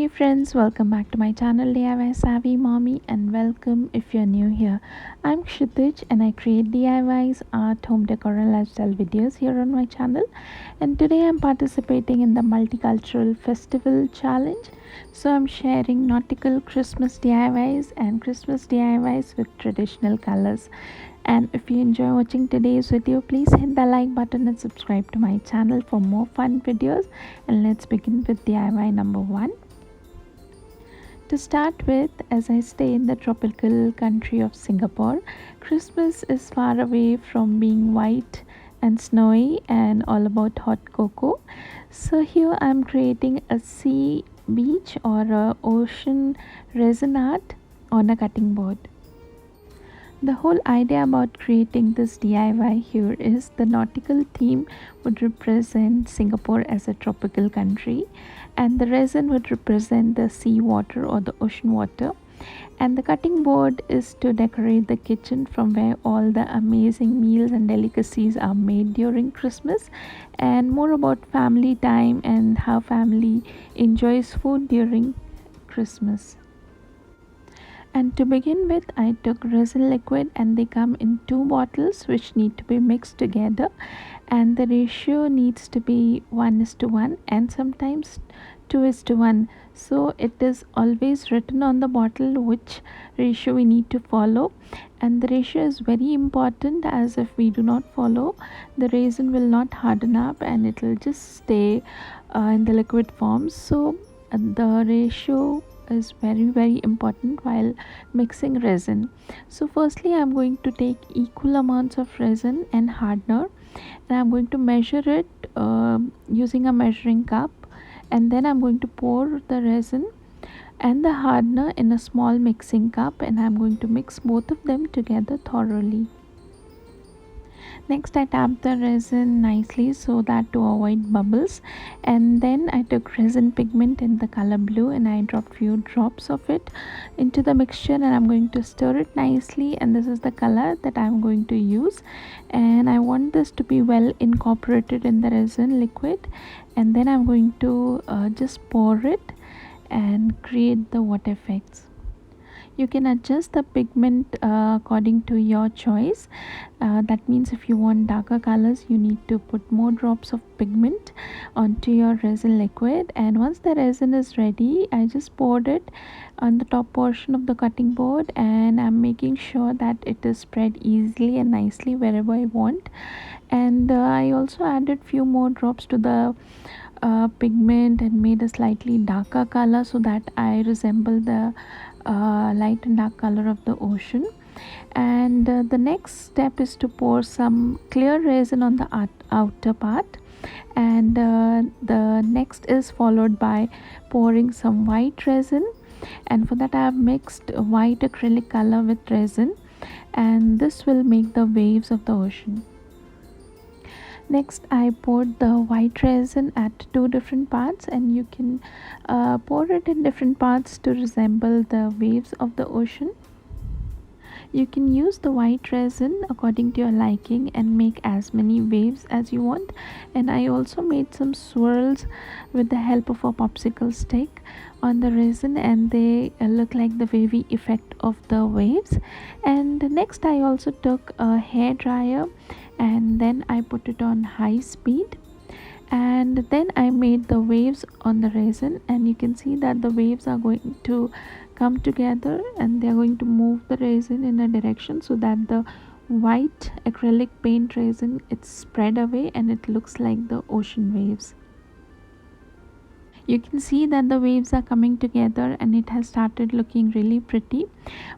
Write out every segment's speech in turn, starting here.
Hey friends, welcome back to my channel DIY Savvy Mommy and welcome if you're new here. I'm Kshitij and I create DIYs, art, home decor and lifestyle videos here on my channel, and today I'm participating in the Multicultural Festival Challenge. So I'm sharing nautical Christmas DIYs and Christmas DIYs with traditional colors. And if you enjoy watching today's video, please hit the like button and subscribe to my channel for more fun videos. And let's begin with DIY number 1. To start with, as I stay in the tropical country of Singapore, Christmas is far away from being white and snowy and all about hot cocoa. So here I'm creating a sea beach or a ocean resin art on a cutting board. The whole idea about creating this DIY here is the nautical theme would represent Singapore as a tropical country, and the resin would represent the sea water or the ocean water, and the cutting board is to decorate the kitchen from where all the amazing meals and delicacies are made during Christmas, and more about family time and how family enjoys food during Christmas. And to begin with, I took resin liquid, and they come in 2 bottles which need to be mixed together, and the ratio needs to be 1:1 and sometimes 2:1. So it is always written on the bottle which ratio we need to follow, and the ratio is very important, as if we do not follow, the resin will not harden up and it will just stay in the liquid form. So the ratio is very important while mixing resin. So firstly I'm going to take equal amounts of resin and hardener, and I'm going to measure it using a measuring cup, and then I'm going to pour the resin and the hardener in a small mixing cup, and I'm going to mix both of them together thoroughly. Next I tapped the resin nicely so that to avoid bubbles, and then I took resin pigment in the color blue and I dropped few drops of it into the mixture, and I'm going to stir it nicely, and this is the color that I'm going to use, and I want this to be well incorporated in the resin liquid, and then I'm going to just pour it and create the water effects. You can adjust the pigment according to your choice. That means if you want darker colors, you need to put more drops of pigment onto your resin liquid, and once the resin is ready, I just poured it on the top portion of the cutting board, and I'm making sure that it is spread easily and nicely wherever I want. And I also added few more drops to the pigment and made a slightly darker color so that I resemble the light and dark color of the ocean. And the next step is to pour some clear resin on the outer part, and the next is followed by pouring some white resin, and for that I have mixed white acrylic color with resin, and this will make the waves of the ocean. Next I poured the white resin at 2 different parts, and you can pour it in different parts to resemble the waves of the ocean. You can use the white resin according to your liking and make as many waves as you want, and I also made some swirls with the help of a popsicle stick on the resin, and they look like the wavy effect of the waves. And next I also took a hair dryer, and then I put it on high speed, and then I made the waves on the resin, and you can see that the waves are going to come together and they are going to move the resin in a direction so that the white acrylic paint resin, it's spread away and it looks like the ocean waves. You can see that the waves are coming together and it has started looking really pretty.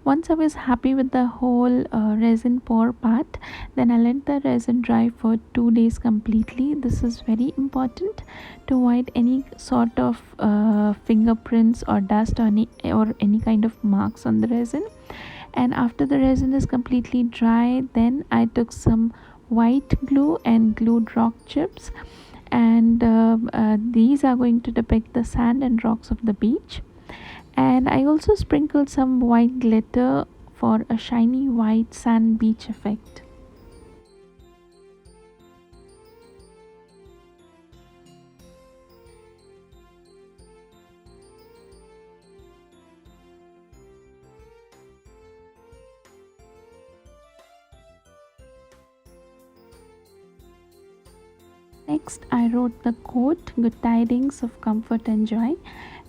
Once I was happy with the whole resin pour part, then I let the resin dry for 2 days completely. This is very important to avoid any sort of fingerprints or dust or any kind of marks on the resin. And after the resin is completely dry, then I took some white glue and glued rock chips, and these are going to depict the sand and rocks of the beach. And I also sprinkled some white glitter for a shiny white sand beach effect. Next, I wrote the quote, Good tidings of comfort and joy.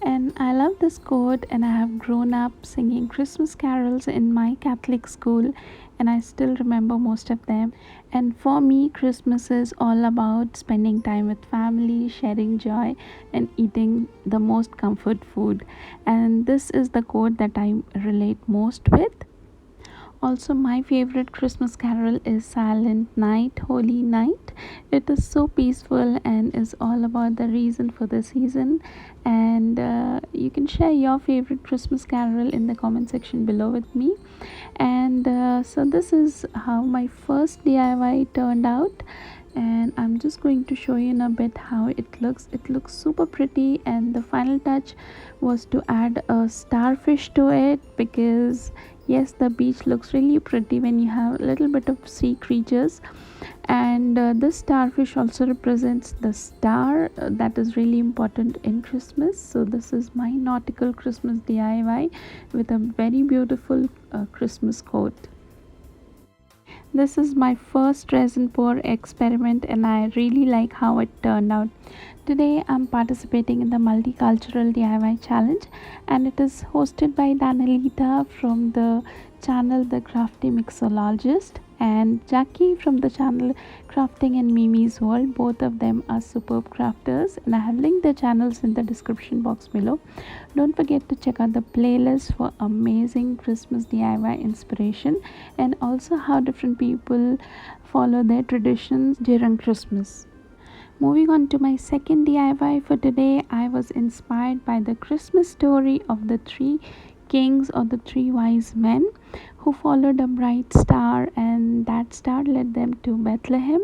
And I love this quote, and I have grown up singing Christmas carols in my Catholic school, and I still remember most of them. And for me, Christmas is all about spending time with family, sharing joy, and eating the most comfort food. And this is the quote that I relate most with. Also, my favorite Christmas carol is Silent Night, Holy Night. It is so peaceful and is all about the reason for the season. And you can share your favorite Christmas carol in the comment section below with me. And so, this is how my first DIY turned out. And I'm just going to show you in a bit how it looks super pretty, and the final touch was to add a starfish to it, because yes, the beach looks really pretty when you have a little bit of sea creatures. And this starfish also represents the star that is really important in Christmas. So this is my Nautical Christmas DIY with a very beautiful Christmas quote. This is my first resin pour experiment, and I really like how it turned out. Today I'm participating in the Multicultural DIY challenge, and it is hosted by Danielita from the channel The Crafty Mixologist, and Jackie from the channel Crafting in Mimi's World. Both of them are superb crafters, and I have linked their channels in the description box below. Don't forget to check out the playlist for amazing Christmas DIY inspiration, and also how different people follow their traditions during Christmas. Moving on to my second DIY for today, I was inspired by the Christmas story of the three kings or the three wise men who followed a bright star, and that star led them to Bethlehem.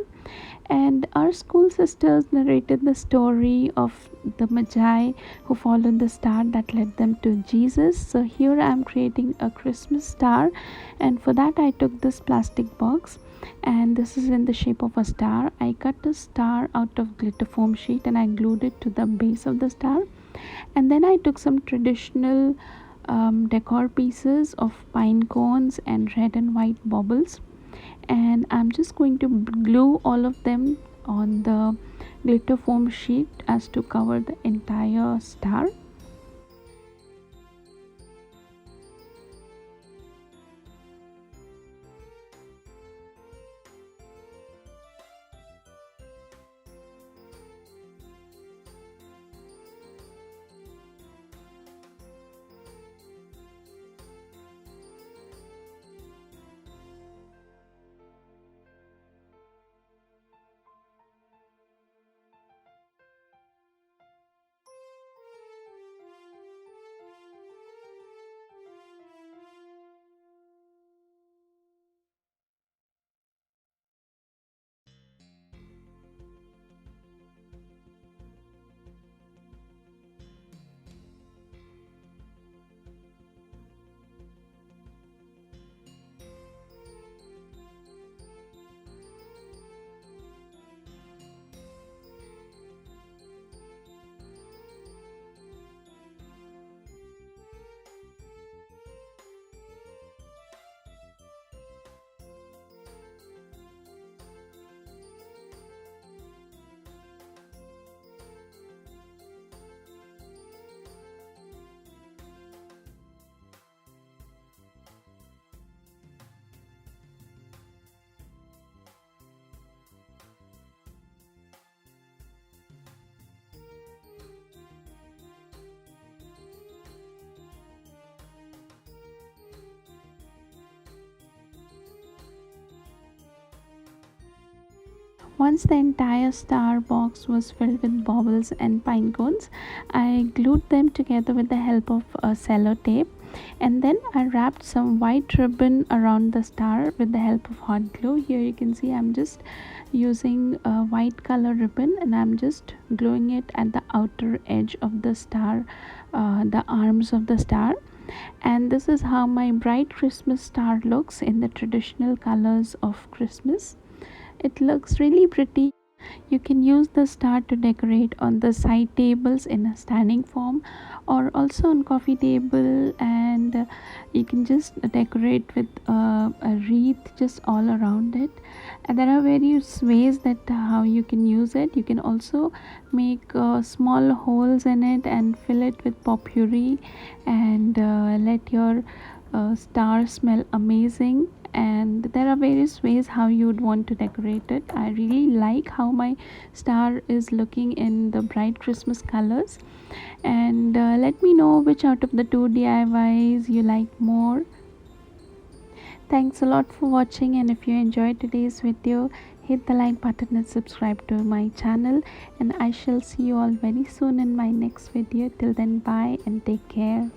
And our school sisters narrated the story of the Magi who followed the star that led them to Jesus. So here I am creating a Christmas star, and for that I took this plastic box, and this is in the shape of a star. I cut the star out of glitter foam sheet and I glued it to the base of the star, and then I took some traditional decor pieces of pine cones and red and white baubles, and I'm just going to glue all of them on the glitter foam sheet as to cover the entire star. Once the entire star box was filled with baubles and pine cones, I glued them together with the help of a cello tape, and then I wrapped some white ribbon around the star with the help of hot glue. Here you can see I'm just using a white color ribbon, and I'm just gluing it at the outer edge of the star, the arms of the star. And this is how my bright Christmas star looks in the traditional colors of Christmas. It looks really pretty. You can use the star to decorate on the side tables in a standing form or also on coffee table, and you can just decorate with a wreath just all around it. And there are various ways that how you can use it. You can also make small holes in it and fill it with potpourri and let your star smell amazing. And there are various ways how you would want to decorate it. I really like how my star is looking in the bright Christmas colors. And let me know which out of the two DIYs you like more. Thanks a lot for watching, and if you enjoyed today's video, hit the like button and subscribe to my channel, and I shall see you all very soon in my next video. Till then, bye and take care.